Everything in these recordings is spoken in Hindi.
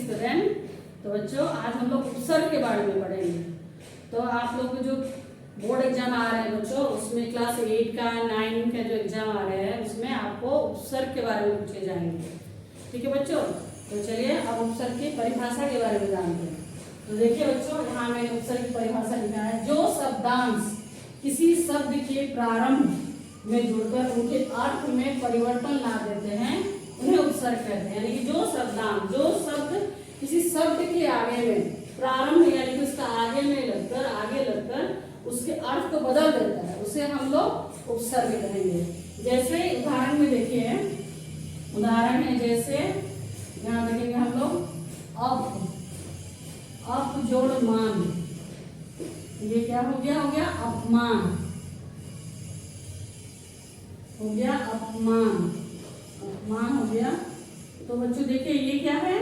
स्टूडेंट। तो बच्चों आज हम लोग उपसर्ग के बारे में पढ़ेंगे। तो आप लोग को जो बोर्ड एग्जाम आ रहे हैं बच्चों, उसमें क्लास 8 का 9 का जो एग्जाम आ रहे हैं उसमें आपको उपसर्ग के बारे में पूछे जाएंगे। ठीक है बच्चों, तो चलिए अब उपसर्ग की परिभाषा के बारे में जानते हैं। तो देखिए बच्चों, यहाँ मैंने उपसर्ग की परिभाषा लिखा है, जो शब्दांश किसी शब्द के प्रारंभ में जुड़कर उनके अर्थ में परिवर्तन ला देते हैं उन्हें उपसर्ग कहते हैं। यानी कि जो शब्दांश, जो शब्द किसी शब्द के आगे में प्रारंभ यानी कि उसका आगे लगकर उसके अर्थ को बदल देता है, उसे हम लोग उपसर्ग कहेंगे। जैसे उदाहरण में देखिए, उदाहरण है जैसे यहाँ देखेंगे हम लोग अप जोड़ मान, ये क्या हो गया अपमान, हो गया अपमान हो गया। तो बच्चों देखिए ये क्या है,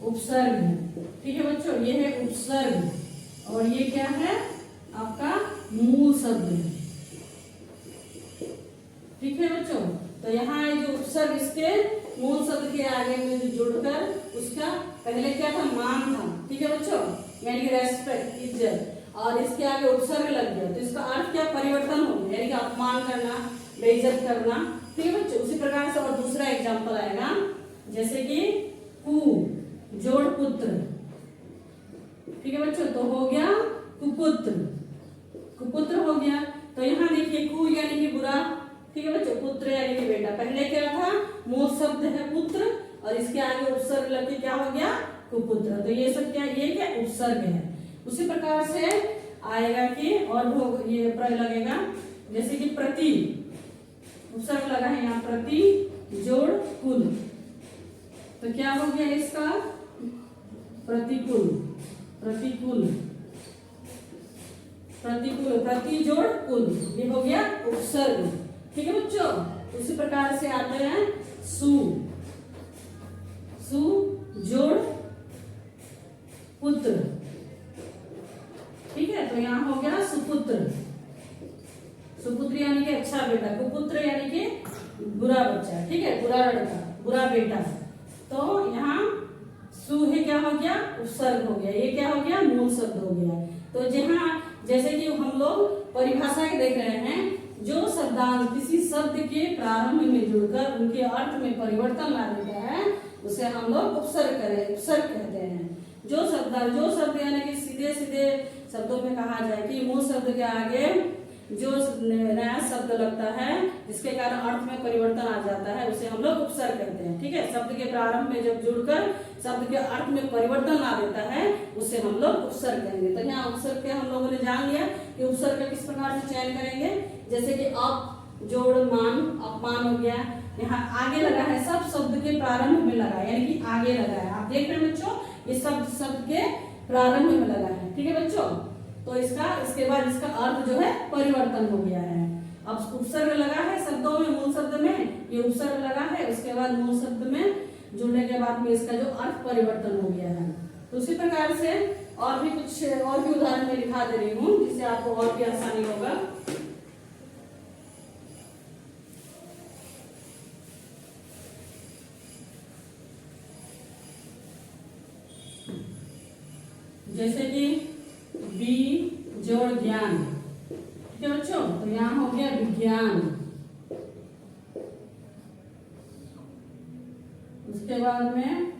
उपसर्ग है। ठीक है बच्चों, ये है उपसर्ग और ये क्या है आपका मूल शब्द है। ठीक है बच्चों, तो यहाँ जो उपसर्ग इसके मूल शब्द के आगे में जुड़कर उसका पहले क्या था, मान था। ठीक है बच्चों, यानी कि रेस्पेक्ट, इज्जत, और इसके आगे उपसर्ग लग गया तो इसका अर्थ क्या परिवर्तन हो गया, यानी कि अपमान करना, बेइज्जत करना। ठीक है बच्चों, उसी प्रकार से और दूसरा एग्जाम्पल आएगा जैसे कि कु जोड़ पुत्र। ठीक है बच्चों, तो हो गया कुपुत्र, कुपुत्र हो गया। तो यहाँ देखिए कु यानी कि बुरा, ठीक है बच्चों, पुत्र यानी कि बेटा। पहले क्या था, मूल शब्द है पुत्र और इसके आगे उपसर्ग लग के क्या हो गया, कुपुत्र। तो ये सब क्या, ये क्या उपसर्ग है। उसी प्रकार से आएगा कि और ये प्रयोग लगेगा जैसे कि प्रति, उपसर्ग लगा है यहाँ प्रति जोड़ कुल, तो क्या हो गया इसका प्रतिकूल, प्रतिकूल, प्रतिकूल, प्रति जोड़ कुल, ये हो गया उपसर्ग। ठीक है बच्चों, उसी प्रकार से आते हैं सु जोड़ पुत्र। ठीक है, तो यहाँ हो गया सुपुत्र, सुपुत्र यानी कि अच्छा बेटा, कुपुत्र यानी कि बुरा बच्चा। ठीक है, बुरा लड़का, बुरा बेटा। तो यहाँ सु है क्या हो गया, उपसर्ग हो गया, ये क्या हो गया, मूल शब्द हो गया। तो जहाँ जैसे कि हम लोग परिभाषा के देख रहे हैं, जो शब्दांश किसी शब्द के प्रारंभ में जुड़कर उनके अर्थ में परिवर्तन ला देता है उसे हम लोग उपसर्ग कहते हैं। जो शब्द यानी कि सीधे सीधे शब्दों में कहा जाए कि मूल शब्द के आगे जो नया शब्द लगता है जिसके कारण अर्थ में परिवर्तन आ जाता है उसे हम लोग उपसर्ग कहते हैं। ठीक है, शब्द के प्रारंभ में जब जुड़कर शब्द के अर्थ में परिवर्तन ला देता है उसे हम लोग उपसर्ग कहेंगे। तो यहाँ उपसर्ग के हम लोगों ने जान लिया कि उपसर्ग का किस प्रकार से चयन करेंगे। जैसे कि अप जोड़ मान, अपमान हो गया, यहाँ आगे लगा है, सब शब्द के प्रारंभ में लगा है, यानी कि आगे लगा है। आप देख रहे हैं बच्चों, ये शब्द के प्रारंभ में लगा है। ठीक है बच्चों, तो इसके बाद इसका अर्थ जो है परिवर्तन हो गया है। अब उपसर्ग लगा है शब्दों में, मूल शब्द में ये उपसर्ग लगा है, उसके बाद मूल शब्द में जुड़ने के बाद में इसका जो अर्थ परिवर्तन हो गया है। तो उसी प्रकार से और भी उदाहरण में लिखा दे रही हूँ जिससे आपको और भी आसानी होगा। जैसे कि बी जोड़ ज्ञान। ठीक है बच्चों, तो यहाँ हो गया विज्ञान। उसके बाद में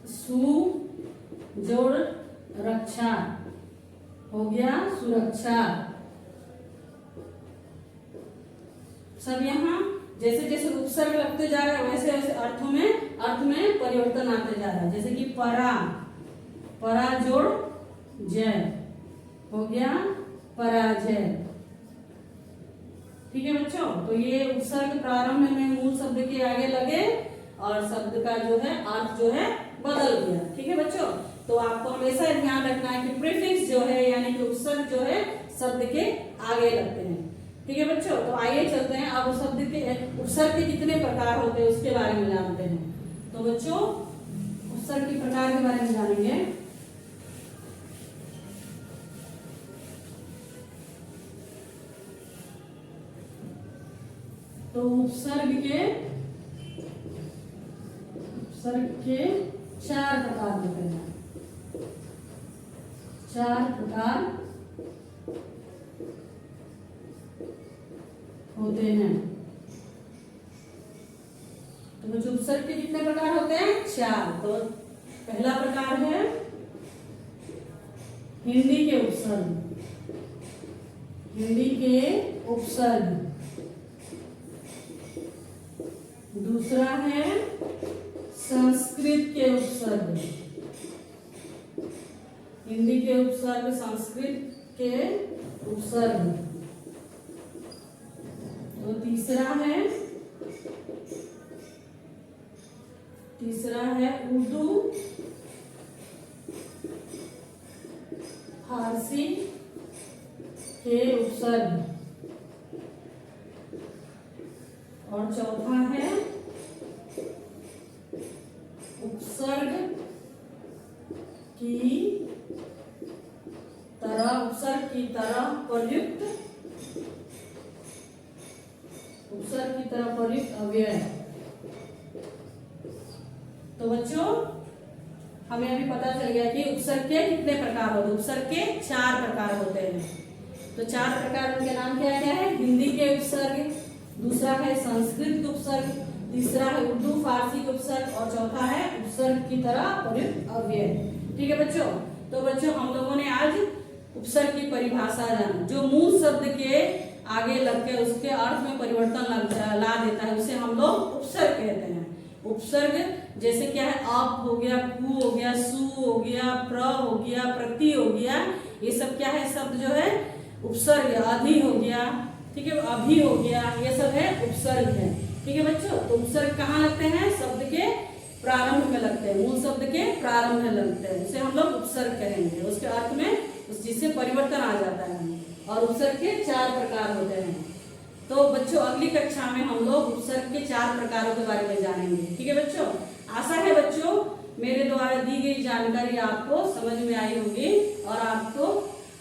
सु जोड़ रक्षा, हो गया सुरक्षा। सब यहाँ जैसे जैसे उपसर्ग लगते जा रहे हैं वैसे वैसे अर्थ में परिवर्तन आते जा रहा है। जैसे कि परा जोड़ जय, हो गया पराजय। ठीक है बच्चों, तो ये उपसर्ग प्रारंभ में मूल शब्द के आगे लगे और शब्द का जो है अर्थ जो है बदल गया। ठीक है बच्चों, तो आपको हमेशा ध्यान रखना है कि प्रीफिक्स जो है यानी कि उपसर्ग जो है शब्द के आगे लगते हैं। ठीक है बच्चों, तो आइए चलते हैं अब शब्द के उपसर्ग के कितने प्रकार होते हैं उसके बारे में जानते हैं। तो बच्चों उपसर्ग के प्रकार के बारे में जानेंगे। तो उपसर्ग उपसर्ग के 4 प्रकार होते हैं, 4 प्रकार होते हैं। तो बच्चों उपसर्ग के कितने प्रकार होते हैं? 4। तो पहला प्रकार है हिंदी के उपसर्ग, हिंदी के उपसर्ग। दूसरा है संस्कृत के उपसर्ग, हिंदी के उपसर्ग, संस्कृत के उपसर्ग। तो तीसरा है उर्दू फारसी के उपसर्ग। और चौथा है उपसर्ग की तरह प्रयुक्त, उपसर्ग की तरह प्रयुक्त अव्यय। तो बच्चों हमें अभी पता चल गया कि उपसर्ग के कितने प्रकार होते हैं। उपसर्ग के 4 प्रकार होते हैं। तो 4 प्रकार के नाम क्या क्या है? हिंदी के उपसर्ग, दूसरा है संस्कृत के उपसर्ग, तीसरा है उर्दू फारसी के उपसर्ग और चौथा है उपसर्ग की तरह प्रयुक्त अव्यय। ठीक है बच्चों। तो बच्चों हम लोगों ने आज उपसर्ग की परिभाषा जाना, जो मूल शब्द के आगे लग के उसके अर्थ में परिवर्तन ला देता है, उसे हम लोग उपसर्ग कहते हैं। उपसर्ग जैसे क्या है? अप हो गया, कु हो गया, सु हो गया, प्र हो गया, प्रति हो गया, ये सब क्या है? शब्द जो है उपसर्ग। अधि हो गया, ठीक है, अभी हो गया, ये सब है उपसर्ग है। ठीक है बच्चों। तो उपसर्ग कहाँ लगते हैं? शब्द के प्रारंभ में लगते हैं, मूल शब्द के प्रारंभ में लगते हैं, उसे हम लोग उपसर्ग कहेंगे। उसके अर्थ में जिससे परिवर्तन आ जाता है। और उपसर्ग के 4 प्रकार होते हैं। तो बच्चों अगली कक्षा में हम लोग उपसर्ग के 4 प्रकारों के बारे में जानेंगे। ठीक है बच्चों। आशा है बच्चों मेरे द्वारा दी गई जानकारी आपको समझ में आई होगी और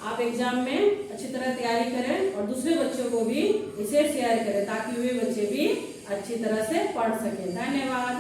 आप एग्जाम में अच्छी तरह तैयारी करें और दूसरे बच्चों को भी इसे शेयर करें ताकि वे बच्चे भी अच्छी तरह से पढ़ सकें। धन्यवाद।